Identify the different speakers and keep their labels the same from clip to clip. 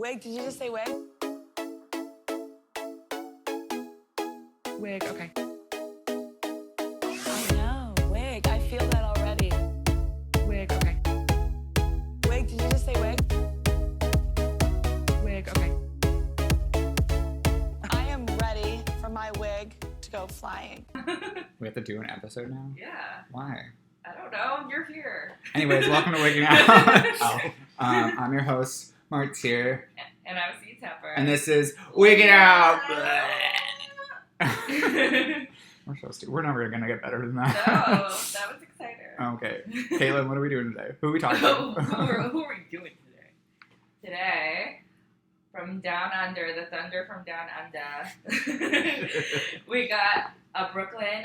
Speaker 1: Wig, did you just say wig? Wig, okay. I know, wig. I feel that already. Wig, okay. Wig, did you just say wig? Wig, okay. I am ready for my wig to go flying.
Speaker 2: We have to do an episode now?
Speaker 3: Yeah.
Speaker 2: Why?
Speaker 3: I don't know. You're here.
Speaker 2: Anyways, welcome to Wigging Out. I'm your host, Martyr.
Speaker 3: And I'm C Temper.
Speaker 2: And this is Wigging Out. We're so stupid. We're never going to get better than that.
Speaker 3: No, that was exciting.
Speaker 2: Okay. Caitlin, what are we doing today? Who are we talking about?
Speaker 3: who are we doing today? Today, from down under, the thunder from down under, we got a Brooklyn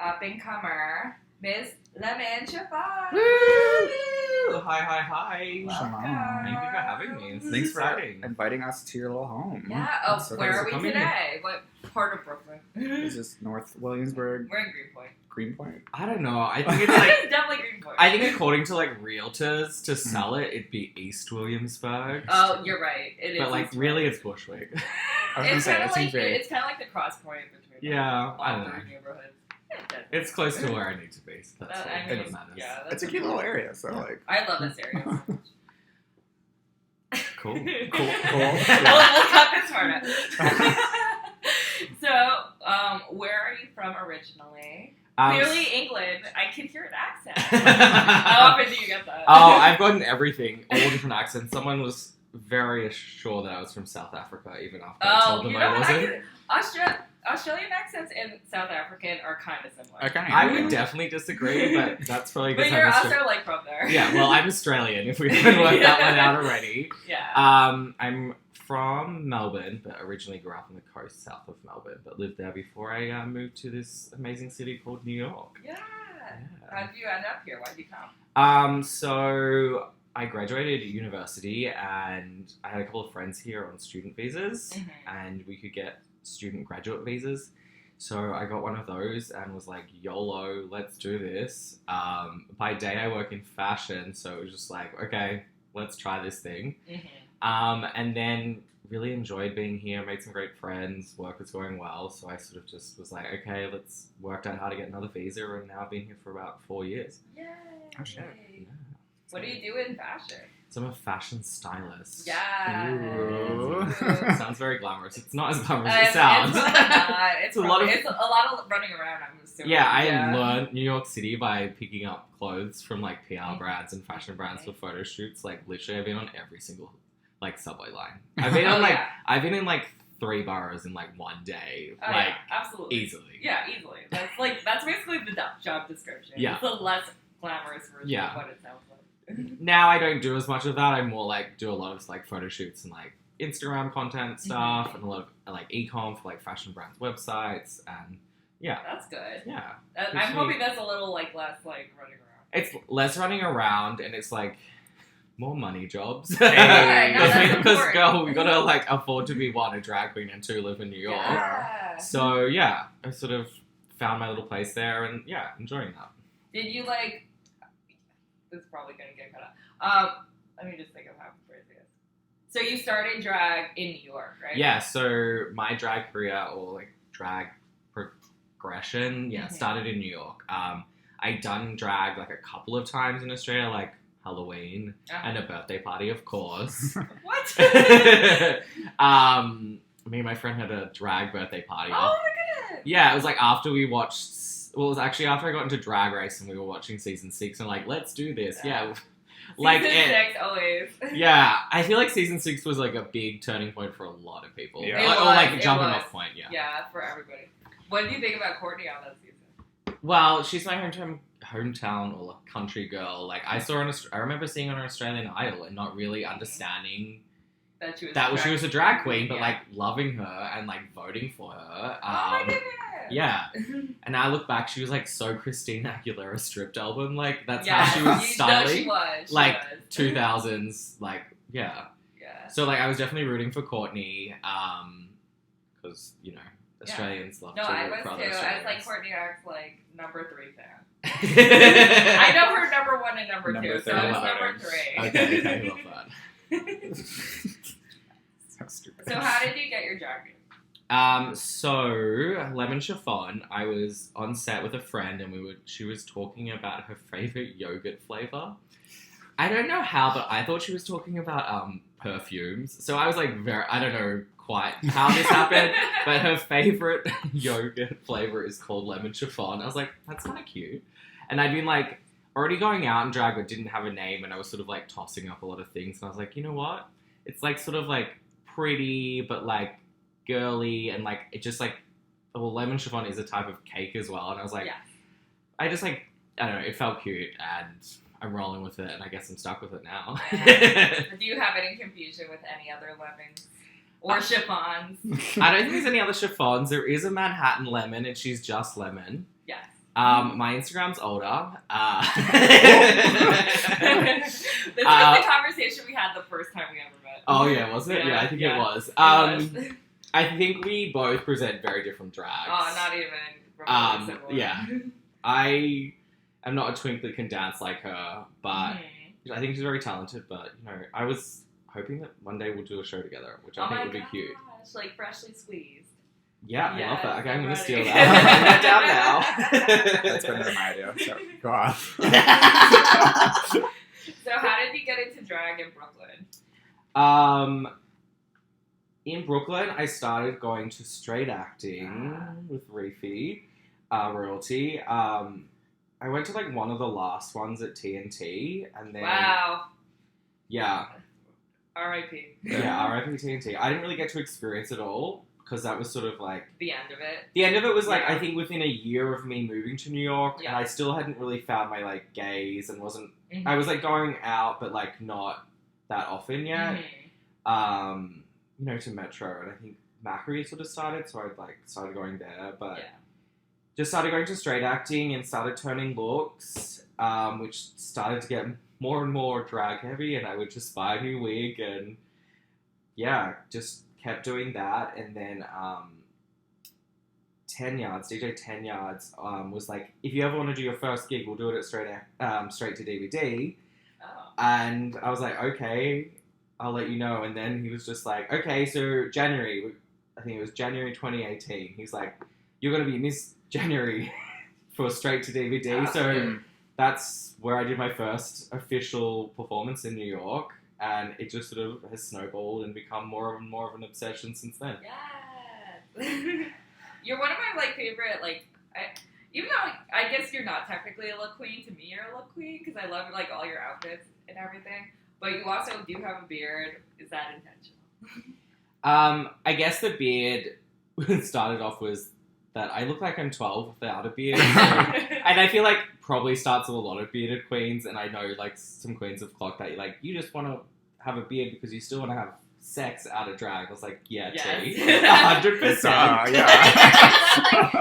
Speaker 3: up-and-comer, Miss Lemon Chiffon.
Speaker 4: Woo! Hi.
Speaker 2: Welcome.
Speaker 4: Thank you for having me. This
Speaker 2: Thanks
Speaker 4: is
Speaker 2: for
Speaker 4: exciting.
Speaker 2: inviting us to your little home.
Speaker 3: Yeah.
Speaker 2: I'm
Speaker 3: Oh,
Speaker 2: so
Speaker 3: where
Speaker 2: thanks
Speaker 3: are
Speaker 2: for
Speaker 3: we
Speaker 2: coming.
Speaker 3: today? What part of Brooklyn?
Speaker 2: Is this North Williamsburg?
Speaker 3: We're in Greenpoint.
Speaker 2: Greenpoint?
Speaker 4: I don't know. I think it's like
Speaker 3: It's definitely Greenpoint.
Speaker 4: I think according to like realtors to sell it'd be East Williamsburg.
Speaker 3: Oh, you're right. It is.
Speaker 4: But like
Speaker 3: East
Speaker 4: really
Speaker 3: Williams.
Speaker 4: it's Bushwick.
Speaker 2: I was going to
Speaker 3: It's
Speaker 2: say,
Speaker 3: kind
Speaker 2: it
Speaker 3: of
Speaker 2: seems
Speaker 3: like
Speaker 2: very...
Speaker 3: it's kind of like the cross point between
Speaker 4: Yeah, I
Speaker 3: all
Speaker 4: don't know.
Speaker 3: three neighborhoods.
Speaker 4: It's close to where I need to be, so that's
Speaker 3: I
Speaker 4: all
Speaker 3: mean,
Speaker 4: that matters.
Speaker 3: yeah,
Speaker 2: It's a cute little area, so like...
Speaker 3: I love this area so much.
Speaker 4: Cool.
Speaker 2: Cool.
Speaker 3: we'll cut this part out. So, where are you from originally? Clearly England. I can hear an accent. How often do you get that?
Speaker 4: Oh, I've gotten everything, all different accents. Someone was very sure that I was from South Africa, even after I told them
Speaker 3: you know
Speaker 4: I
Speaker 3: what?
Speaker 4: wasn't.
Speaker 3: Australian accents and South African are kind of similar.
Speaker 2: Okay.
Speaker 4: I would definitely disagree, but that's probably
Speaker 3: But
Speaker 4: because
Speaker 3: you're
Speaker 4: I'm
Speaker 3: also like from there.
Speaker 4: Yeah, well, I'm Australian, if we haven't worked that one out already.
Speaker 3: Yeah.
Speaker 4: I'm from Melbourne, but originally grew up on the coast south of Melbourne, but lived there before I moved to this amazing city called New York.
Speaker 3: Yeah. How did you end up here? Why did you come?
Speaker 4: So I graduated at university, and I had a couple of friends here on student visas, and we could get student graduate visas. So I got one of those and was like, YOLO, let's do this. By day I work in fashion, so it was just like, okay, let's try this thing. And then really enjoyed being here, made some great friends, work was going well, so I sort of just was like, okay, let's work out how to get another visa, and now I've been here for about 4 years.
Speaker 3: Yay.
Speaker 2: Oh, shit.
Speaker 4: Yeah.
Speaker 3: What do you do in fashion?
Speaker 4: So I'm a fashion stylist.
Speaker 3: Yeah.
Speaker 2: Ooh.
Speaker 4: Sounds very glamorous. It's not as glamorous as it sounds.
Speaker 3: It's not.
Speaker 4: It's a lot of
Speaker 3: running around, I'm assuming.
Speaker 4: Yeah, I learned New York City by picking up clothes from like PR brands and fashion brands for photo shoots. Like literally, I've been on every single like subway line. I've been on I've been in like 3 boroughs in like one day,
Speaker 3: absolutely,
Speaker 4: easily.
Speaker 3: Yeah, easily. That's basically the job description.
Speaker 4: Yeah.
Speaker 3: It's a less glamorous version
Speaker 4: Yeah.
Speaker 3: of what it sounds like.
Speaker 4: Now I don't do as much of that. I more like do a lot of like photo shoots and like Instagram content stuff and a lot of like e-com for like fashion brands websites and yeah.
Speaker 3: That's good.
Speaker 4: Yeah.
Speaker 3: I'm hoping that's a little like less like running around.
Speaker 4: It's less running around and it's like more money jobs.
Speaker 2: Hey.
Speaker 3: No, that's
Speaker 4: Because
Speaker 3: important.
Speaker 4: girl, we gotta like afford to be one, a drag queen, and 2, live in New York.
Speaker 3: Yeah.
Speaker 4: So yeah, I sort of found my little place there and yeah, enjoying that.
Speaker 3: Did you like? This is probably gonna get cut out. Let me just think of how to phrase this. So you started drag in New York, right?
Speaker 4: Yeah, so my drag career or like drag progression, started in New York. I'd done drag like a couple of times in Australia, like Halloween and a birthday party, of course.
Speaker 3: What?
Speaker 4: Me and my friend had a drag birthday party.
Speaker 3: Oh my goodness!
Speaker 4: Yeah, it was like after we watched. Well, it was actually after I got into Drag Race and we were watching season 6 and like, let's do this. Yeah. Like
Speaker 3: season 6 always.
Speaker 4: Yeah, I feel like season 6 was like a big turning point for a lot of people.
Speaker 2: Yeah.
Speaker 3: It
Speaker 4: Or like a
Speaker 3: was.
Speaker 4: jumping off point, yeah.
Speaker 3: Yeah, for everybody. What did you think about Courtney on that season?
Speaker 4: Well, she's my hometown or like country girl. Like I remember seeing her on Australian Idol and not really understanding
Speaker 3: That
Speaker 4: she was a drag queen, but
Speaker 3: yeah.
Speaker 4: like loving her and like voting for her.
Speaker 3: Oh my goodness!
Speaker 4: Yeah. And I look back, she was like so Christina Aguilera stripped album. Like that's
Speaker 3: Yeah,
Speaker 4: how she was
Speaker 3: she
Speaker 4: styling.
Speaker 3: was. She
Speaker 4: like
Speaker 3: was.
Speaker 4: 2000s, like yeah.
Speaker 3: Yeah.
Speaker 4: So like I was definitely rooting for Courtney, because you know Australians love
Speaker 3: No,
Speaker 4: to
Speaker 3: I
Speaker 4: root
Speaker 3: was
Speaker 4: for
Speaker 3: too.
Speaker 4: other
Speaker 3: I was
Speaker 4: Australians.
Speaker 3: like Courtney Act, like number 3 fan. I know her number 1 and number 2, so I was number 3.
Speaker 4: Okay, love that.
Speaker 2: stupid.
Speaker 3: So how did you get your drag?
Speaker 4: So lemon chiffon. I was on set with a friend, and she was talking about her favorite yogurt flavor. I don't know how, but I thought she was talking about perfumes. So I was like, I don't know quite how this happened, but her favorite yogurt flavor is called lemon chiffon. I was like, that's kind of cute. And I'd been like already going out in drag, but didn't have a name, and I was sort of like tossing up a lot of things. And I was like, you know what? It's like sort of like pretty, but like girly, and like it just like, well, lemon chiffon is a type of cake as well. And I was like, I just like, I don't know, it felt cute, and I'm rolling with it, and I guess I'm stuck with it now.
Speaker 3: Do you have any confusion with any other lemons or chiffons?
Speaker 4: I don't think there's any other chiffons. There is a Manhattan lemon, and she's just lemon.
Speaker 3: Yes.
Speaker 4: My Instagram's older.
Speaker 3: This was the conversation we had the first time we ever met.
Speaker 4: Oh yeah, was it? Yeah, I think it was. I think we both present very different drags.
Speaker 3: Oh, not even remotely similar.
Speaker 4: Yeah. I am not a twinkly can dance like her, but I think she's very talented. But you know, I was hoping that one day we'll do a show together, which I think would be cute.
Speaker 3: Like freshly squeezed.
Speaker 4: Yeah, I love that. Okay, I'm going to steal
Speaker 3: ready.
Speaker 4: that. I'm writing that down now.
Speaker 2: That's better than my idea, so go off.
Speaker 3: So how did you get into drag in Brooklyn?
Speaker 4: In Brooklyn, I started going to straight acting with Reefy, royalty. I went to like one of the last ones at TNT, and then yeah,
Speaker 3: R.I.P.
Speaker 4: Yeah, R.I.P. TNT. I didn't really get to experience it all because that was sort of like
Speaker 3: the end of it.
Speaker 4: The end of it was like I think within a year of me moving to New York,
Speaker 3: Yeah.
Speaker 4: and I still hadn't really found my like gaze and wasn't. I was like going out, but like not that often yet. You know, to Metro, and I think Macquarie sort of started, so I like started going there, but just started going to straight acting and started turning looks, which started to get more and more drag heavy, and I would just buy a new wig, and yeah, just kept doing that, and then 10 Yards, DJ 10 Yards was like, if you ever want to do your first gig, we'll do it at straight to DVD, and I was like, okay, I'll let you know. And then he was just like, okay, so January, I think it was January 2018. He's like, you're going to be Miss January for straight to DVD. So that's where I did my first official performance in New York. And it just sort of has snowballed and become more and more of an obsession since then.
Speaker 3: Yes. You're one of my like favorite, like, even though I guess you're not technically a look queen, to me you're a look queen because I love like all your outfits and everything. But you also do have a beard. Is that intentional?
Speaker 4: I guess the beard started off was that I look like I'm 12 without a beard. And I feel like probably starts with a lot of bearded queens. And I know like some queens have clocked that like, you just want to have a beard because you still want to have sex out of drag. I was like, yeah, T. 100%.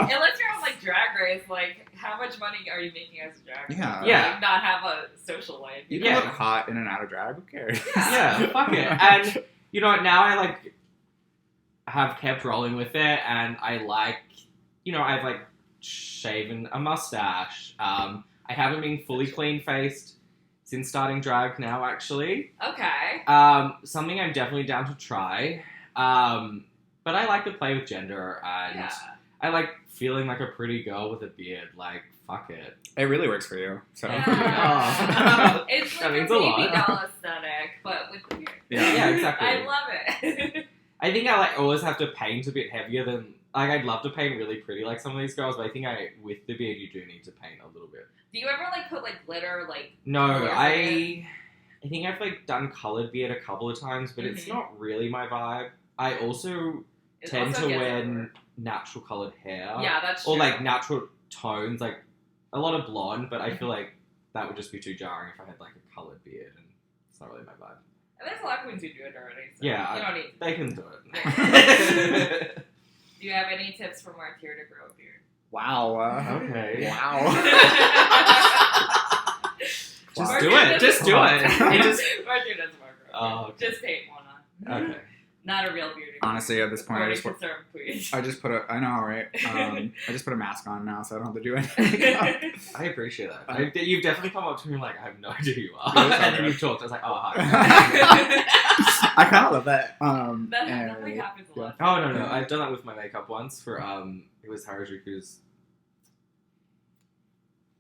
Speaker 3: It lets you on like Drag Race, like how much money are you making as a drag queen?
Speaker 2: Yeah.
Speaker 3: Like, not have a social life.
Speaker 2: You can look hot in and out of drag. Who cares?
Speaker 4: Yeah, fuck it. And you know what? Now I like have kept rolling with it, and I like, you know, I've like shaven a mustache. I haven't been fully clean faced since starting drag now, actually.
Speaker 3: Okay.
Speaker 4: Something I'm definitely down to try. But I like to play with gender, and I like feeling like a pretty girl with a beard. Like, fuck it.
Speaker 2: It really works for you. So.
Speaker 3: It's like
Speaker 4: That means
Speaker 3: a
Speaker 4: a
Speaker 3: baby
Speaker 4: lot.
Speaker 3: doll aesthetic, but with the beard.
Speaker 4: Yeah, exactly.
Speaker 3: I love it.
Speaker 4: I think I like always have to paint a bit heavier than like I'd love to paint really pretty like some of these girls, but I think with the beard you do need to paint a little bit.
Speaker 3: Do you ever like put like glitter like?
Speaker 4: No,
Speaker 3: I
Speaker 4: think I've like done colored beard a couple of times, but it's not really my vibe. I also tend to wear natural colored hair.
Speaker 3: Yeah, that's true.
Speaker 4: Or like natural tones, like a lot of blonde, but I feel like that would just be too jarring if I had like a colored beard, and it's not really my vibe.
Speaker 3: And there's a lot of queens who do it already. So
Speaker 4: Yeah,
Speaker 3: you don't need to.
Speaker 4: they can do it.
Speaker 3: Do you have any tips for Martyr to grow a beard?
Speaker 2: Wow.
Speaker 4: Okay.
Speaker 2: Wow.
Speaker 4: Just do it. Just do it.
Speaker 3: Martyr doesn't want to grow a beard.
Speaker 4: Oh, okay.
Speaker 3: Just paint one on.
Speaker 4: Okay.
Speaker 3: Not a real beauty.
Speaker 2: Honestly, at this point, I just put I know, right? I just put a mask on now, so I don't have to do anything.
Speaker 4: I appreciate that. You've definitely come up to me like, I have no idea who you are.
Speaker 2: Really?
Speaker 4: And then you've talked. I was like, oh, hi.
Speaker 2: I kind of love that.
Speaker 3: That
Speaker 2: and-
Speaker 3: definitely happens a lot.
Speaker 4: Oh, no. I've done that with my makeup once for, it was Harajuku's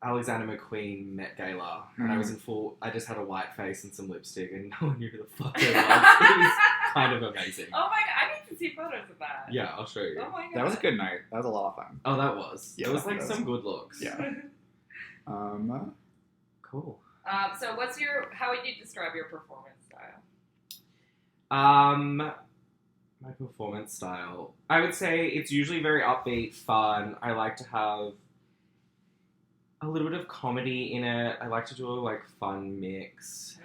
Speaker 4: Alexander McQueen Met Gala. And I was in full, I just had a white face and some lipstick and no one knew who the fuck I was. It was kind of amazing.
Speaker 3: Oh my god, I need to see photos of that.
Speaker 4: Yeah, I'll show you.
Speaker 3: Oh my god.
Speaker 2: That was a good night. That was a lot of fun.
Speaker 4: Oh, that was.
Speaker 2: Yeah,
Speaker 4: it was like
Speaker 2: that was-
Speaker 4: some good looks.
Speaker 2: Yeah.
Speaker 4: Cool.
Speaker 3: So how would you describe your performance style?
Speaker 4: My performance style. I would say it's usually very upbeat, fun. I like to have a little bit of comedy in it. I like to do a like fun mix.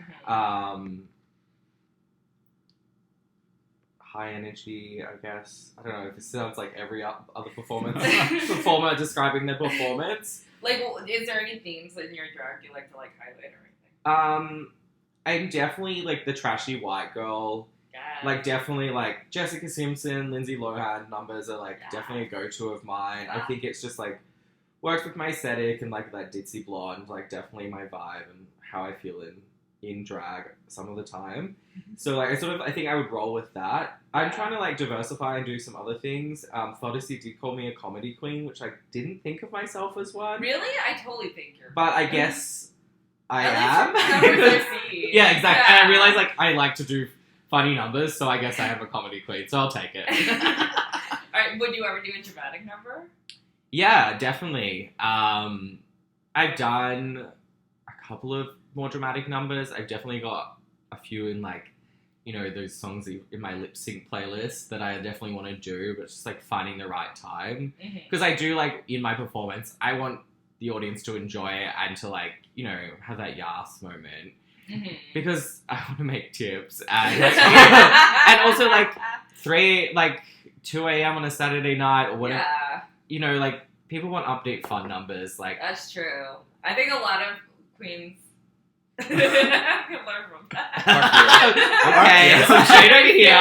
Speaker 4: High energy, I guess. I don't know if this sounds like every other performer describing their performance.
Speaker 3: Like, well, is there any themes in your drag you like to like highlight or anything?
Speaker 4: I'm definitely like the trashy white girl.
Speaker 3: Yeah.
Speaker 4: Like definitely like Jessica Simpson, Lindsay Lohan numbers are like definitely a go-to of mine. I think it's just like works with my aesthetic and like that ditzy blonde, like definitely my vibe and how I feel in drag some of the time. So like I think I would roll with that. I'm trying to like diversify and do some other things. Photocy did call me a comedy queen, which I didn't think of myself as one.
Speaker 3: Really? I totally think you're.
Speaker 4: But I guess I
Speaker 3: At least
Speaker 4: am.
Speaker 3: your numbers I see.
Speaker 4: Yeah, exactly.
Speaker 3: Yeah.
Speaker 4: And I realize like I like to do funny numbers, so I guess I am a comedy queen, so I'll take it.
Speaker 3: Alright, would you ever do a dramatic number?
Speaker 4: Yeah, definitely. I've done a couple of more dramatic numbers. I've definitely got a few in like, you know, those songs in my lip sync playlist that I definitely want to do, but it's just like finding the right time. Because I do like in my performance, I want the audience to enjoy it and to like, you know, have that yas moment. Because I want to make tips and and also like 2 a.m. on a Saturday night or whatever.
Speaker 3: Yeah,
Speaker 4: You know, like people want upbeat fun numbers. Like
Speaker 3: that's true. I think a lot of queens can learn from that.
Speaker 4: okay, some shade over here.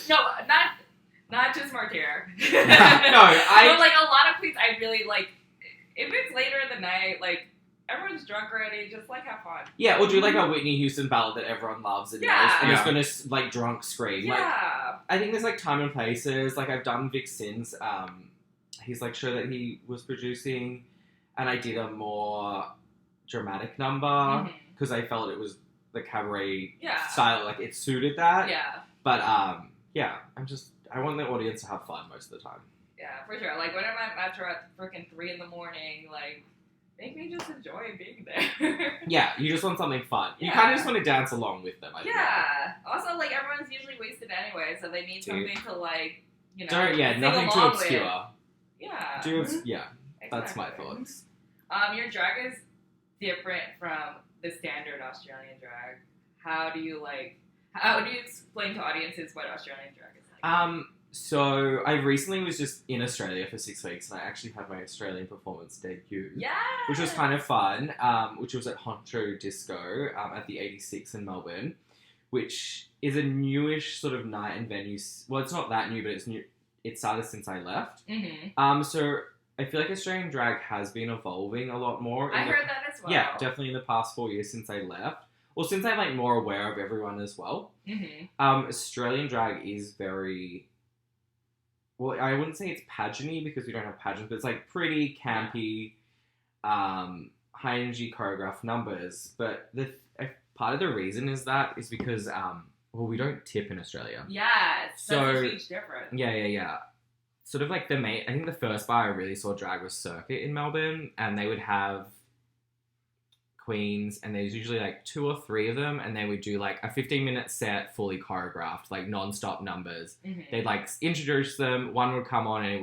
Speaker 3: No, not just Martyr.
Speaker 4: I-
Speaker 3: But like a lot of queens, I really like. If it's later in the night, like everyone's drunk already, just like have fun.
Speaker 4: Yeah, or do like a Whitney Houston ballad that everyone loves and knows, and it's gonna like drunk scream.
Speaker 3: Yeah.
Speaker 4: Like, I think there's like time and places. Like I've done Vic Sin's, his like show that he was producing, and I did a more dramatic number because I felt it was the cabaret style, like it suited that.
Speaker 3: Yeah.
Speaker 4: But yeah, I want the audience to have fun most of the time.
Speaker 3: Yeah, for sure. Like when I'm at Metro at freaking 3 a.m, like make me just enjoy being there.
Speaker 4: Yeah, you just want something fun. You
Speaker 3: Yeah.
Speaker 4: kind of just want to dance along with them. I think.
Speaker 3: Yeah. Also, like everyone's usually wasted anyway, so they need something to like, you know. sing
Speaker 4: Nothing too
Speaker 3: along
Speaker 4: obscure.
Speaker 3: with. Yeah.
Speaker 4: Yeah, that's my
Speaker 3: Exactly.
Speaker 4: thoughts.
Speaker 3: Your drag is different from the standard Australian drag. How do you explain to audiences what Australian drag is like?
Speaker 4: So I recently was just in Australia for 6 weeks, and I actually had my Australian performance debut,
Speaker 3: Yeah.
Speaker 4: which was kind of fun. Which was at Honcho Disco at the 86 in Melbourne, which is a newish sort of night and venue. Well, it's not that new, but it's new. It started since I left. So I feel like Australian drag has been evolving a lot more.
Speaker 3: I heard that as well.
Speaker 4: Yeah, definitely in the past 4 years since I left. Or since I'm like more aware of everyone as well. Australian drag is very, well, I wouldn't say it's pageant-y because we don't have pageants, but it's like pretty campy, high energy choreographed numbers. But part of the reason is because well, we don't tip in Australia.
Speaker 3: Yeah,
Speaker 4: So-
Speaker 3: that's a huge difference.
Speaker 4: Yeah. Sort of like I think the first bar I really saw drag was Circuit in Melbourne, and they would have queens, and there's usually like 2 or 3 of them, and they would do like a 15-minute set, fully choreographed, like non-stop numbers. They'd like introduce them, one would come on, and it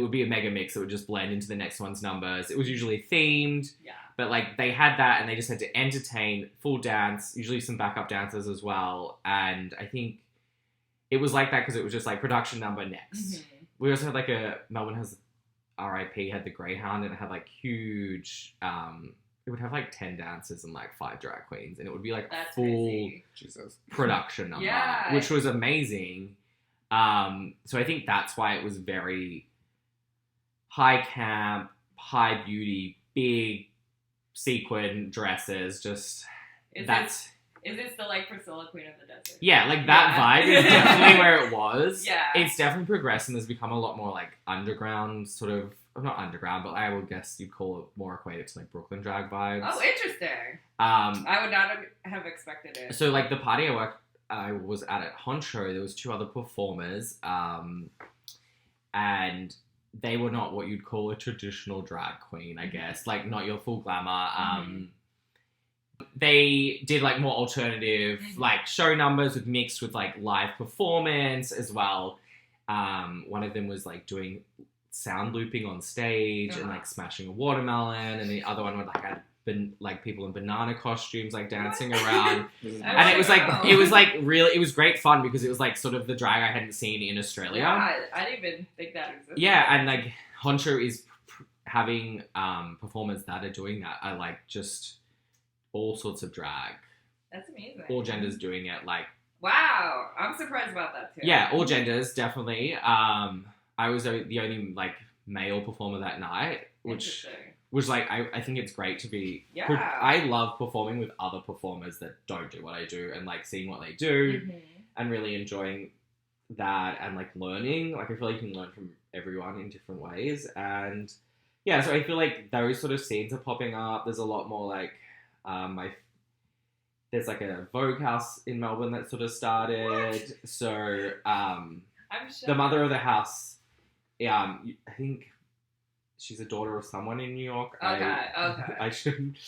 Speaker 4: would be a mega mix. It would just blend into the next one's numbers. It was usually themed, but like they had that, and they just had to entertain, full dance, usually some backup dancers as well. And I think it was like that because it was just like production number next. We also had Melbourne has RIP had the Greyhound, and it had like huge it would have like 10 dancers and like 5 drag queens, and it would be like
Speaker 3: That's
Speaker 4: full
Speaker 3: crazy.
Speaker 2: Jesus.
Speaker 4: production number,
Speaker 3: Yeah.
Speaker 4: which was amazing. So I think that's why it was very high camp, high beauty, big sequin dresses. Just
Speaker 3: Is it still like Priscilla, Queen of the Desert?
Speaker 4: yeah, like that vibe is definitely where it was.
Speaker 3: Yeah.
Speaker 4: It's definitely progressed and there's become a lot more like underground sort of, not underground, but I would guess you'd call it more equated to like Brooklyn drag vibes.
Speaker 3: Oh, interesting.
Speaker 4: Um,
Speaker 3: I would not have expected it.
Speaker 4: so like the party I was at Honcho, there was 2 other performers, and they were not what you'd call a traditional drag queen, I guess. Like not your full glamour. They did like more alternative like show numbers with mixed with like live performance as well. One of them was like doing sound looping on stage and like smashing a watermelon, and the other one would like had been like people in banana costumes like dancing around. And it was really, it was great fun because it was like sort of the drag I hadn't seen in Australia.
Speaker 3: Yeah, I didn't even think that existed.
Speaker 4: Yeah, and like Honcho is having performers that are doing that. I like just all sorts of drag,
Speaker 3: That's amazing.
Speaker 4: all genders doing it. Like
Speaker 3: Wow, I'm surprised about that too.
Speaker 4: yeah, all genders definitely. I was the only like male performer that night, which
Speaker 3: Interesting.
Speaker 4: was like I think it's great to be.
Speaker 3: Yeah.
Speaker 4: I love performing with other performers that don't do what I do and like seeing what they do and really enjoying that and like learning. Like I feel like you can learn from everyone in different ways, and yeah, so I feel like those sort of scenes are popping up. There's a lot more like there's like a Vogue house in Melbourne that sort of started.
Speaker 3: What?
Speaker 4: So
Speaker 3: I'm sure.
Speaker 4: the mother of the house, I think she's a daughter of someone in New York.
Speaker 3: Okay.
Speaker 4: I shouldn't.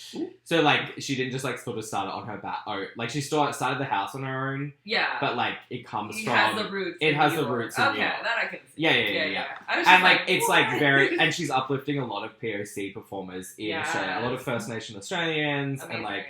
Speaker 4: So like she didn't just like sort of start it on her back. Oh, like she started the house on her own.
Speaker 3: Yeah.
Speaker 4: But like it comes
Speaker 3: It
Speaker 4: from.
Speaker 3: has the roots.
Speaker 4: It
Speaker 3: in
Speaker 4: has
Speaker 3: New
Speaker 4: the
Speaker 3: York.
Speaker 4: roots in
Speaker 3: Okay,
Speaker 4: New York.
Speaker 3: that I can see.
Speaker 4: Yeah.
Speaker 3: I was
Speaker 4: And
Speaker 3: just
Speaker 4: like it's like
Speaker 3: what?
Speaker 4: very, and she's uplifting a lot of POC performers in
Speaker 3: Yes.
Speaker 4: Australia, a lot of First Nation Australians,
Speaker 3: Amazing.
Speaker 4: and like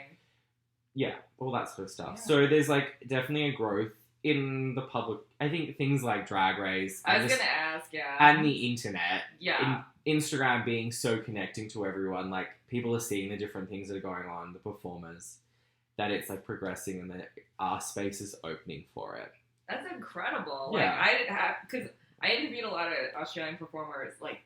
Speaker 4: yeah, all that sort of stuff.
Speaker 3: Yeah.
Speaker 4: So there's like definitely a growth in the public. I think things like Drag Race
Speaker 3: I
Speaker 4: and,
Speaker 3: was
Speaker 4: just-
Speaker 3: gonna ask, yeah.
Speaker 4: and the internet,
Speaker 3: yeah.
Speaker 4: Instagram being so connecting to everyone, like people are seeing the different things that are going on, the performers, that it's like progressing and that our space is opening for it.
Speaker 3: That's incredible.
Speaker 4: Yeah.
Speaker 3: Like I didn't have, because I interviewed a lot of Australian performers, like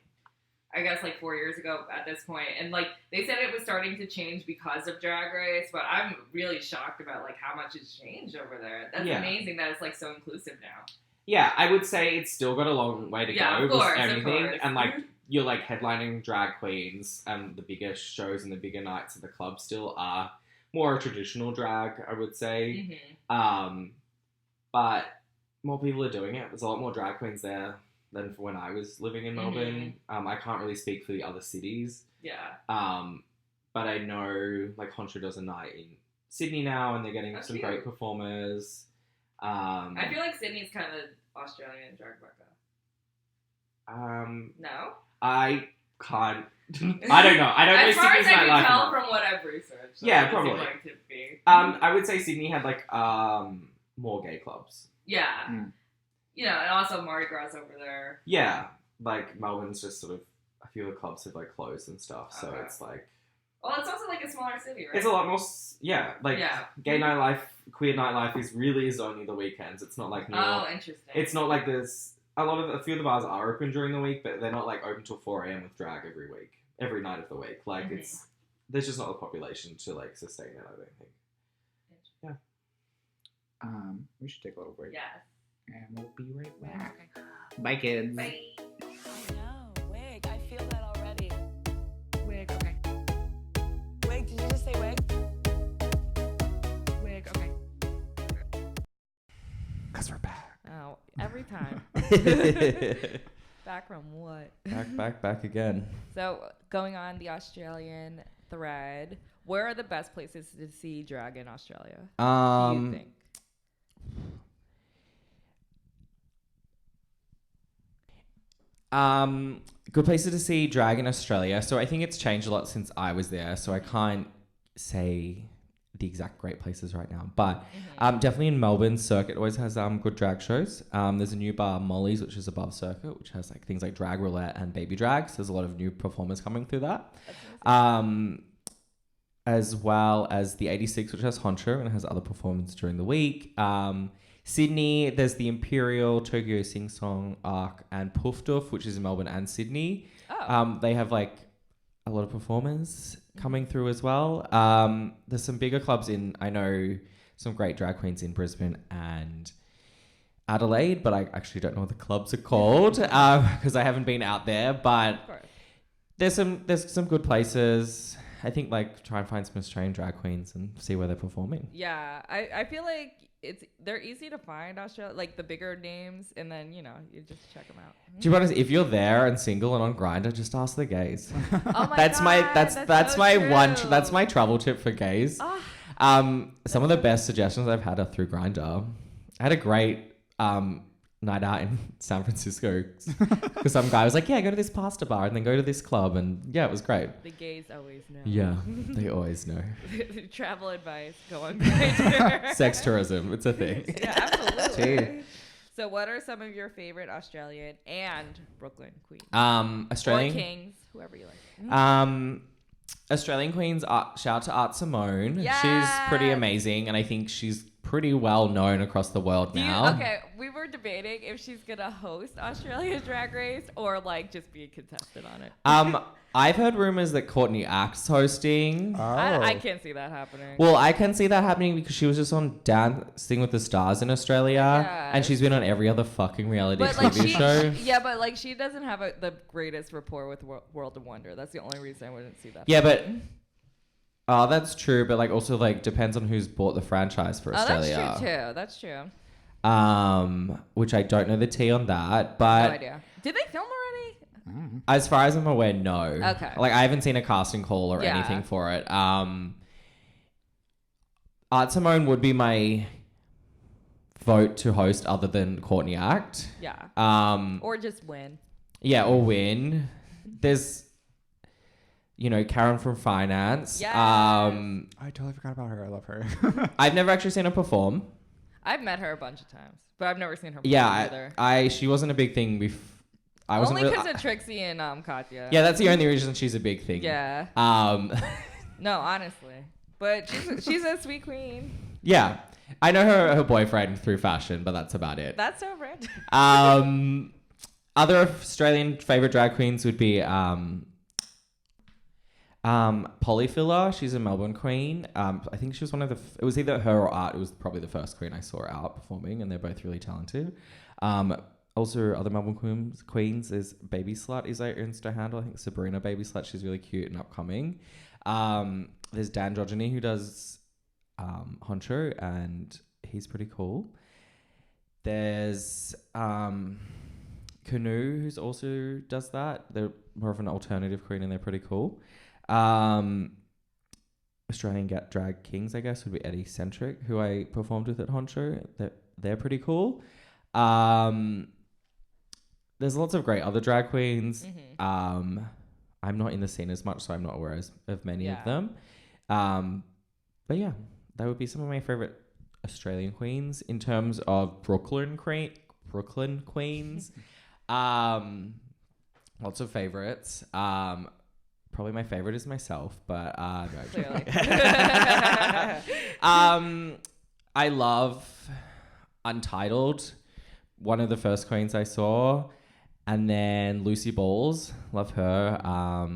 Speaker 3: I guess like 4 years ago at this point, and like they said it was starting to change because of Drag Race, but I'm really shocked about like how much has changed over there. That's
Speaker 4: Yeah.
Speaker 3: amazing that it's like so inclusive now.
Speaker 4: Yeah, I would say it's still got a long way to
Speaker 3: Yeah,
Speaker 4: go
Speaker 3: of
Speaker 4: with
Speaker 3: course, of
Speaker 4: everything,
Speaker 3: course.
Speaker 4: and like you're like headlining drag queens, and the bigger shows and the bigger nights at the club still are more traditional drag, I would say. But more people are doing it. There's a lot more drag queens there than for when I was living in Melbourne. I can't really speak for the other cities.
Speaker 3: Yeah.
Speaker 4: But I know like Honcho does a night in Sydney now, and they're getting
Speaker 3: That's
Speaker 4: some
Speaker 3: cute.
Speaker 4: great performers.
Speaker 3: I feel like Sydney's kind of Australian drag mecca. No?
Speaker 4: I can't. I don't know. I don't know
Speaker 3: As far as
Speaker 4: Sydney's
Speaker 3: I can
Speaker 4: nightlife
Speaker 3: tell
Speaker 4: enough.
Speaker 3: from what I've researched.
Speaker 4: Yeah,
Speaker 3: that's what it
Speaker 4: probably.
Speaker 3: seems like to be.
Speaker 4: I would say Sydney had like more gay clubs.
Speaker 3: Yeah.
Speaker 2: Mm.
Speaker 3: You know, and also Mardi Gras over there.
Speaker 4: Yeah, like Melbourne's just sort of a few of the clubs have like closed and stuff, so
Speaker 3: Okay.
Speaker 4: it's like
Speaker 3: Well, it's also like a smaller city, right?
Speaker 4: it's a lot more. Like
Speaker 3: Yeah.
Speaker 4: gay nightlife, queer nightlife is only the weekends. It's not like New York.
Speaker 3: Oh, interesting.
Speaker 4: It's not like there's a few of the bars are open during the week, but they're not like open till 4 a.m. with drag every night of the week. Like there's just not the population to like sustain it. I don't think.
Speaker 2: We should take a little break.
Speaker 3: Yes.
Speaker 2: And we'll be right back. Bye, kids.
Speaker 3: Bye.
Speaker 1: I know. Wig. I feel that already. Wig. Okay. Wig. Did you just say wig? Wig. Okay.
Speaker 2: Because we're back.
Speaker 5: Oh, every time. Back from what?
Speaker 4: back again.
Speaker 5: So, going on the Australian thread, where are the best places to see drag in Australia? Do you think?
Speaker 4: Good places to see drag in Australia. So I think it's changed a lot since I was there. So I can't say the exact great places right now. But definitely in Melbourne, Circuit always has good drag shows. There's a new bar, Molly's, which is above Circuit, which has like things like drag roulette and baby drag. So there's a lot of new performers coming through that.
Speaker 6: as well as the 86, which has Honcho and has other performances during the week. Sydney, there's the Imperial, Tokyo Sing Song, WERRRK, and Poof Doof, which is in Melbourne and Sydney. They have like a lot of performers coming through as well. There's some bigger clubs I know some great drag queens in Brisbane and Adelaide, but I actually don't know what the clubs are called because I haven't been out there. But there's some good places. I think like try and find some Australian drag queens and see where they're performing.
Speaker 5: Yeah, I feel like they're easy to find, Australia, like the bigger names, and then you just check them out.
Speaker 6: To be honest, if you're there and single and on Grindr, just ask the gays.
Speaker 5: Oh my
Speaker 6: that's
Speaker 5: God,
Speaker 6: that's
Speaker 5: so
Speaker 6: my
Speaker 5: true.
Speaker 6: that's my travel tip for gays. Some of the best suggestions I've had are through Grindr. I had a great night out in San Francisco because some guy was like, yeah, go to this pasta bar and then go to this club, and yeah, it was great.
Speaker 5: The gays always know.
Speaker 6: Yeah, they always know.
Speaker 5: Travel advice, go on Grindr.
Speaker 6: Sex tourism, it's a thing.
Speaker 5: Yeah, absolutely. So what are some of your favorite Australian and Brooklyn queens?
Speaker 6: Australian
Speaker 5: or kings, whoever you like.
Speaker 6: Australian queens, shout out to Art Simone.
Speaker 5: Yes!
Speaker 6: She's pretty amazing, and I think she's pretty well known across the world now.
Speaker 5: Okay, we were debating if she's gonna host Australia's Drag Race or like just be a contestant on it.
Speaker 6: I've heard rumors that Courtney Act's hosting.
Speaker 5: I can't see that happening.
Speaker 6: Well, I can see that happening because she was just on Dancing with the Stars in Australia, and she's been on every other fucking reality TV show.
Speaker 5: Yeah, but like she doesn't have the greatest rapport with World of Wonder. That's the only reason I wouldn't see that.
Speaker 6: Yeah, but that's true. But like also like depends on who's bought the franchise for Australia.
Speaker 5: That's true too. That's true.
Speaker 6: Which I don't know the tea on that, but
Speaker 5: no idea. Did they film already?
Speaker 6: As far as I'm aware, no.
Speaker 5: Okay.
Speaker 6: Like I haven't seen a casting call or anything for it. Art Simone would be my vote to host other than Courtney Act.
Speaker 5: Yeah. Or just win.
Speaker 6: Yeah, or win. There's, Karen from Finance.
Speaker 5: Yes.
Speaker 2: I totally forgot about her. I love her.
Speaker 6: I've never actually seen her perform.
Speaker 5: I've met her a bunch of times, but I've never seen her perform either.
Speaker 6: She wasn't a big thing before.
Speaker 5: Only because of Trixie and Katya.
Speaker 6: Yeah, that's the only reason she's a big thing.
Speaker 5: Yeah. No, honestly. But she's a sweet queen.
Speaker 6: Yeah. I know her boyfriend through fashion, but that's about it.
Speaker 5: That's so random.
Speaker 6: Other Australian favourite drag queens would be Polyfilla. She's a Melbourne queen. I think she was one of it was either her or Art. It was probably the first queen I saw out performing, and they're both really talented. Also, other Melbourne queens is Baby Slut is her Insta handle. I think Sabrina Baby Slut. She's really cute and upcoming. There's Dan Drogeny who does Honcho, and he's pretty cool. There's Canoe, who's also does that. They're more of an alternative queen, and they're pretty cool. Australian drag kings, I guess, would be Eddie Centric, who I performed with at Honcho. They're pretty cool. There's lots of great other drag queens. Mm-hmm. I'm not in the scene as much, so I'm not aware of many of them. But yeah, that would be some of my favorite Australian queens. In terms of Brooklyn queens, lots of favorites. Probably my favorite is myself, but no.
Speaker 5: Clearly.
Speaker 6: I love Untitled, one of the first queens I saw. And then Lucy Balls, love her.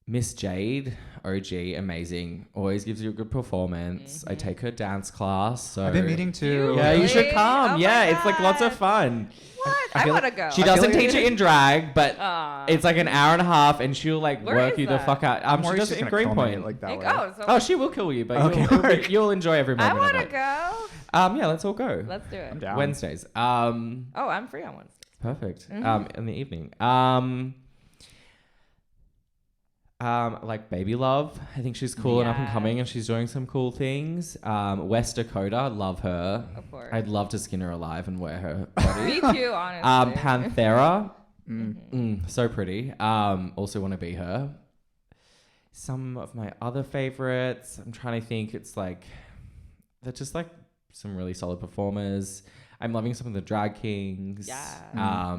Speaker 6: Miss Jade, OG, amazing. Always gives you a good performance. Mm-hmm. I take her dance class. So
Speaker 2: I've been meaning to.
Speaker 6: Yeah,
Speaker 5: really?
Speaker 6: You should come.
Speaker 5: Oh
Speaker 6: Yeah, it's like lots of fun.
Speaker 5: What? I want to go.
Speaker 6: She doesn't teach it in drag, but
Speaker 5: Aww.
Speaker 6: it's like an hour and a half, and she'll like
Speaker 5: Where
Speaker 6: work
Speaker 5: is
Speaker 6: you the
Speaker 5: that?
Speaker 6: fuck out. She
Speaker 2: Maurice
Speaker 6: does
Speaker 2: is
Speaker 6: it in
Speaker 2: gonna kill me
Speaker 6: Greenpoint.
Speaker 2: like that way.
Speaker 6: Oh, she will kill you, but
Speaker 2: Okay.
Speaker 6: you'll enjoy every
Speaker 5: I
Speaker 6: moment
Speaker 5: want
Speaker 6: of
Speaker 5: to
Speaker 6: it.
Speaker 5: go.
Speaker 6: Yeah, let's all go.
Speaker 5: Let's do it.
Speaker 2: I'm down.
Speaker 6: Wednesdays.
Speaker 5: Oh, I'm free on Wednesday.
Speaker 6: Perfect.
Speaker 5: Mm-hmm.
Speaker 6: In the evening. Like Baby Love. I think she's cool and up and coming, and she's doing some cool things. West Dakota, love her.
Speaker 5: Of course.
Speaker 6: I'd love to skin her alive and wear her body.
Speaker 5: Me too, honestly.
Speaker 6: Panthera.
Speaker 5: Mm-hmm.
Speaker 6: So pretty. Also want to be her. Some of my other favorites, I'm trying to think. It's like they're just like some really solid performers. I'm loving some of the drag kings.
Speaker 5: Yeah.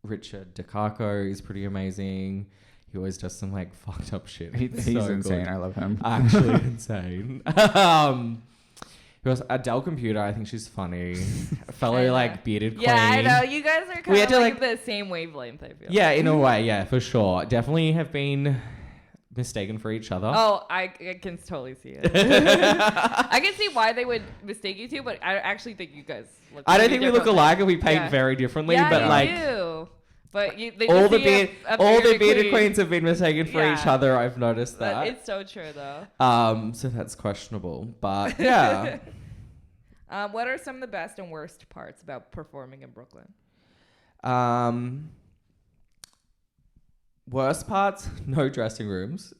Speaker 6: Richard DeCarco is pretty amazing. He always does some like fucked up shit.
Speaker 2: He's
Speaker 6: so
Speaker 2: insane.
Speaker 6: good.
Speaker 2: I love him.
Speaker 6: Actually insane. Who else? Adele Computer. I think she's funny. Fellow like bearded queen.
Speaker 5: Yeah, I know. You guys are kind
Speaker 6: had
Speaker 5: of
Speaker 6: to,
Speaker 5: like the same wavelength, I feel.
Speaker 6: Yeah, in a way. Yeah, for sure. Definitely have been mistaken for each other.
Speaker 5: Oh, I can totally see it. I can see why they would mistake you two, but I actually think you guys look
Speaker 6: I don't
Speaker 5: pretty
Speaker 6: think we look
Speaker 5: differently.
Speaker 6: alike and we paint
Speaker 5: Yeah.
Speaker 6: very differently,
Speaker 5: Yeah,
Speaker 6: but
Speaker 5: you
Speaker 6: like
Speaker 5: do. But they
Speaker 6: all
Speaker 5: just
Speaker 6: the
Speaker 5: see a
Speaker 6: bearded
Speaker 5: queen.
Speaker 6: queens have been mistaken for each
Speaker 5: Yeah.
Speaker 6: other. I've noticed
Speaker 5: But
Speaker 6: that.
Speaker 5: it's so true, though.
Speaker 6: So that's questionable, but yeah.
Speaker 5: What are some of the best and worst parts about performing in Brooklyn?
Speaker 6: Worst parts, no dressing rooms.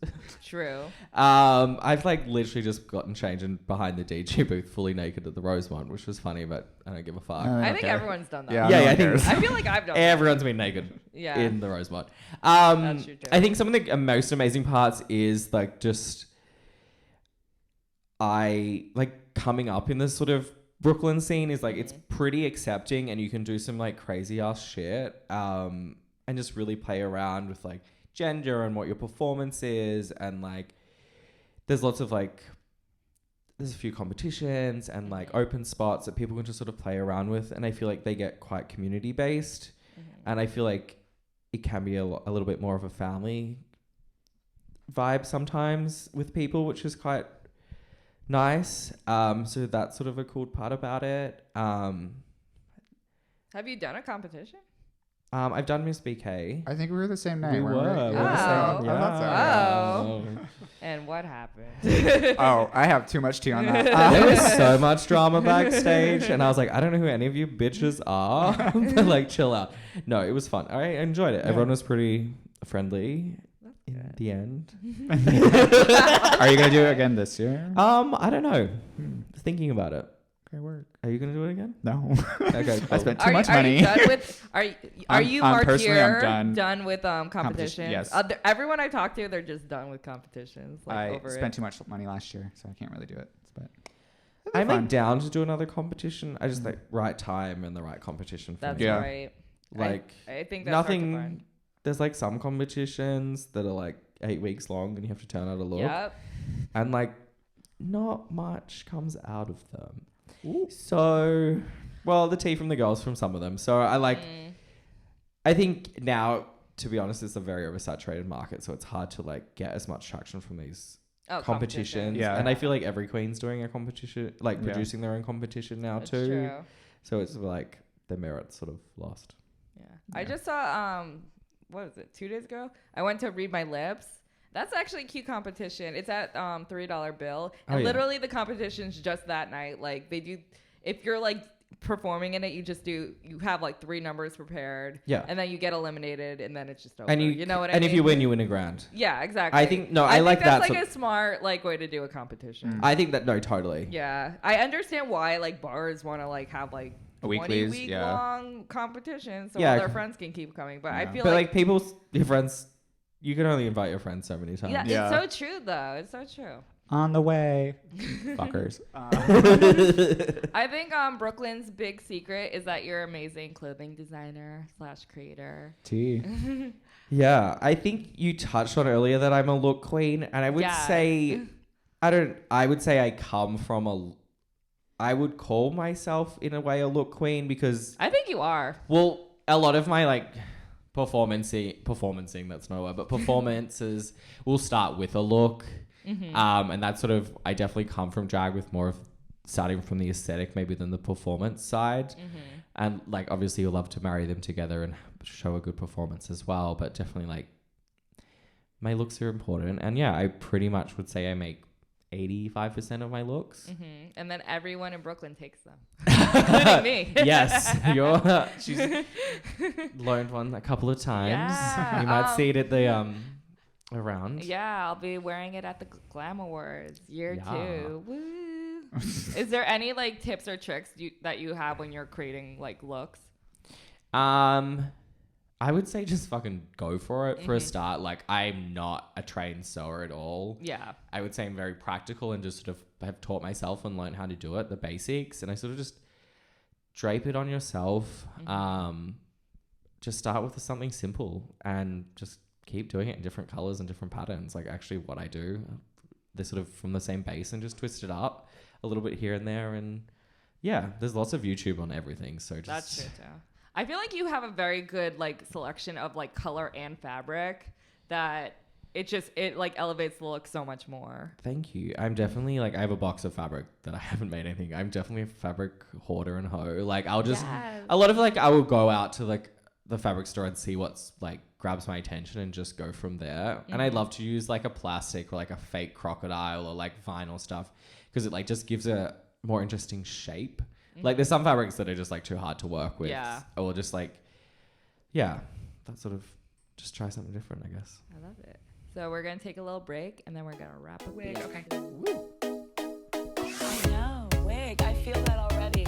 Speaker 5: True.
Speaker 6: I've like literally just gotten changed in behind the DJ booth fully naked at the Rosemont, which was funny, but I don't give a fuck.
Speaker 5: I think everyone's done that.
Speaker 2: Yeah,
Speaker 6: Yeah,
Speaker 2: no
Speaker 6: I
Speaker 2: one
Speaker 6: think
Speaker 2: cares.
Speaker 5: I feel like I've done that.
Speaker 6: everyone's been naked
Speaker 5: Yeah.
Speaker 6: in the Rosemont.
Speaker 5: That's true, too.
Speaker 6: I think some of the most amazing parts is like just I like coming up in this sort of Brooklyn scene is like it's pretty accepting and you can do some like crazy ass shit and just really play around with like gender and what your performance is and like there's lots of like there's a few competitions and like open spots that people can just sort of play around with and I feel like they get quite community based and I feel like it can be a little bit more of a family vibe sometimes with people, which is quite nice. So that's sort of a cool part about it.
Speaker 5: Have you done a competition?
Speaker 6: I've done Miss BK.
Speaker 2: I think we were the same night.
Speaker 6: We
Speaker 2: weren't
Speaker 6: were.
Speaker 2: we?
Speaker 5: Oh.
Speaker 2: the same. I thought so.
Speaker 5: Oh. And what happened?
Speaker 2: Oh, I have too much tea on that.
Speaker 6: There was so much drama backstage, and I was like, I don't know who any of you bitches are, but like, chill out. No, it was fun. I enjoyed it.
Speaker 2: Yeah.
Speaker 6: Everyone was pretty friendly in the end.
Speaker 2: Are you gonna do it again this year?
Speaker 6: I don't know. Thinking about it.
Speaker 2: Okay, work.
Speaker 6: Are you gonna do it again?
Speaker 2: No.
Speaker 6: Okay,
Speaker 2: I
Speaker 6: cool.
Speaker 2: spent too much money.
Speaker 5: Are you done with? Are you
Speaker 2: personally, I'm
Speaker 5: Martyr
Speaker 2: done.
Speaker 5: with competitions?
Speaker 2: Yes.
Speaker 5: Everyone I talk to, they're just done with competitions. Like,
Speaker 2: I
Speaker 5: over
Speaker 2: spent
Speaker 5: it.
Speaker 2: too much money last year, so I can't really do it. But
Speaker 6: I'm like down to do another competition. I just like right time and the right competition for
Speaker 5: That's
Speaker 6: me.
Speaker 2: Yeah.
Speaker 5: right.
Speaker 6: Like
Speaker 5: I think that's hard to find.
Speaker 6: nothing. There's like some competitions that are like 8 weeks long and you have to turn out a look.
Speaker 5: Yep.
Speaker 6: And like not much comes out of them. So, well, the tea from the girls from some of them. So I like, I think now, to be honest, it's a very oversaturated market. So it's hard to like get as much traction from these competitions.
Speaker 2: Yeah.
Speaker 6: And I feel like every queen's doing a competition, like
Speaker 2: Yeah.
Speaker 6: producing their own competition now
Speaker 5: That's
Speaker 6: too.
Speaker 5: true.
Speaker 6: So it's like the merit's sort of lost.
Speaker 5: Yeah. I just saw what was it? 2 days ago, I went to Read My Lips. That's actually a cute competition. It's at $3 bill, and literally the competition's just that night. Like they do, if you're like performing in it, you have like 3 numbers prepared.
Speaker 6: Yeah.
Speaker 5: And then you get eliminated, and then it's just over.
Speaker 6: And
Speaker 5: you know what I mean?
Speaker 6: And if you win, you win a grand.
Speaker 5: Yeah, exactly.
Speaker 6: I think I like
Speaker 5: think that's
Speaker 6: that.
Speaker 5: like a smart like way to do a competition.
Speaker 6: I think that totally.
Speaker 5: Yeah, I understand why like bars want to like have like
Speaker 2: A
Speaker 5: 20
Speaker 2: weeklies,
Speaker 5: week
Speaker 2: yeah.
Speaker 5: long competition so
Speaker 6: Yeah.
Speaker 5: all their friends can keep coming. But I
Speaker 2: Yeah.
Speaker 5: feel
Speaker 6: But
Speaker 5: like
Speaker 6: like your friends, you can only invite your friends so many times.
Speaker 5: yeah,
Speaker 2: Yeah.
Speaker 5: it's so true though. It's so true.
Speaker 2: on the way, fuckers.
Speaker 5: I think Brooklyn's big secret is that you're amazing clothing designer / creator.
Speaker 2: Tea.
Speaker 6: Yeah, I think you touched on earlier that I'm a look queen, and I would
Speaker 5: Yes.
Speaker 6: say, I would say I come from I would call myself in a way a look queen because,
Speaker 5: I think you are.
Speaker 6: well, a lot of my like performancing, that's no word, but performances will start with a look. And that's sort of, I definitely come from drag with more of starting from the aesthetic maybe than the performance side. And like, obviously you'll love to marry them together and show a good performance as well. But definitely like my looks are important. And yeah, I pretty much would say I make 85% of my looks.
Speaker 5: And then everyone in Brooklyn takes them, including me.
Speaker 6: Yes, she's learned one a couple of times.
Speaker 5: Yeah,
Speaker 6: You might see it at the around.
Speaker 5: Yeah, I'll be wearing it at the Glam Awards year
Speaker 6: Yeah.
Speaker 5: 2. Woo. Is there any like tips or tricks that you have when you're creating like looks?
Speaker 6: I would say just fucking go for it for a start. Like, I'm not a trained sewer at all.
Speaker 5: Yeah.
Speaker 6: I would say I'm very practical and just sort of have taught myself and learned how to do it, the basics. And I sort of just drape it on yourself. Just start with something simple and just keep doing it in different colors and different patterns. Like actually what I do, they're sort of from the same base and just twist it up a little bit here and there. And yeah, there's lots of YouTube on everything. So just...
Speaker 5: That's true too. I feel like you have a very good like selection of like color and fabric that it like elevates the look so much more.
Speaker 6: Thank you. I'm definitely like, I have a box of fabric that I haven't made anything. I'm definitely a fabric hoarder and hoe. Like I'll just, a lot of like, I will go out to like the fabric store and see what's like grabs my attention and just go from there. And I love to use like a plastic or like a fake crocodile or like vinyl stuff because it like just gives a more interesting shape. Like there's some fabrics that are just like too hard to work with.
Speaker 5: Yeah.
Speaker 6: Or just like, yeah, that sort of just try something different, I guess.
Speaker 5: I love it. So we're going to take a little break and then we're going to wrap up.
Speaker 1: Wig, okay. I know, wig. I feel that already.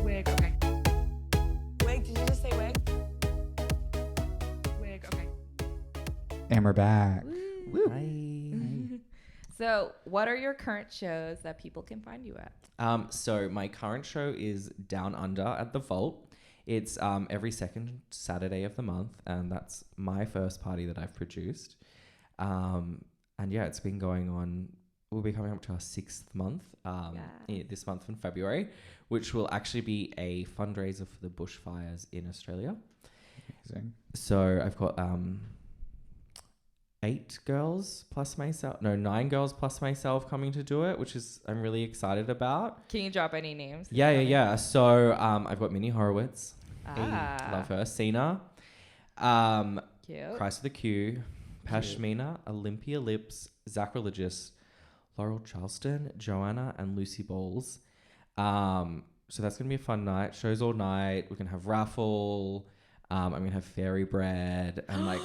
Speaker 1: Wig, okay. Wig, did you just say wig? Wig, okay.
Speaker 2: And we're back.
Speaker 6: Woo. Hi.
Speaker 5: So what are your current shows that people can find you at?
Speaker 6: So my current show is Down Under at the Vault. It's every second Saturday of the month, and that's my first party that I've produced. And yeah, it's been going on. We'll be coming up to our 6th month this month in February, which will actually be a fundraiser for the bushfires in Australia.
Speaker 2: Amazing.
Speaker 6: So I've got 9 girls plus myself coming to do it, which is I'm really excited about.
Speaker 5: Can you drop any names?
Speaker 6: Yeah. So I've got Minnie Horowitz. Love her. Sina.
Speaker 5: Cute.
Speaker 6: Christ with a Q. Pashmina, Olympia Lips, Sacrilegious, Laurel Charleston, Joanna, and Lucy Bowles. So that's going to be a fun night. Shows all night. We're going to have raffle. I'm going to have fairy bread and like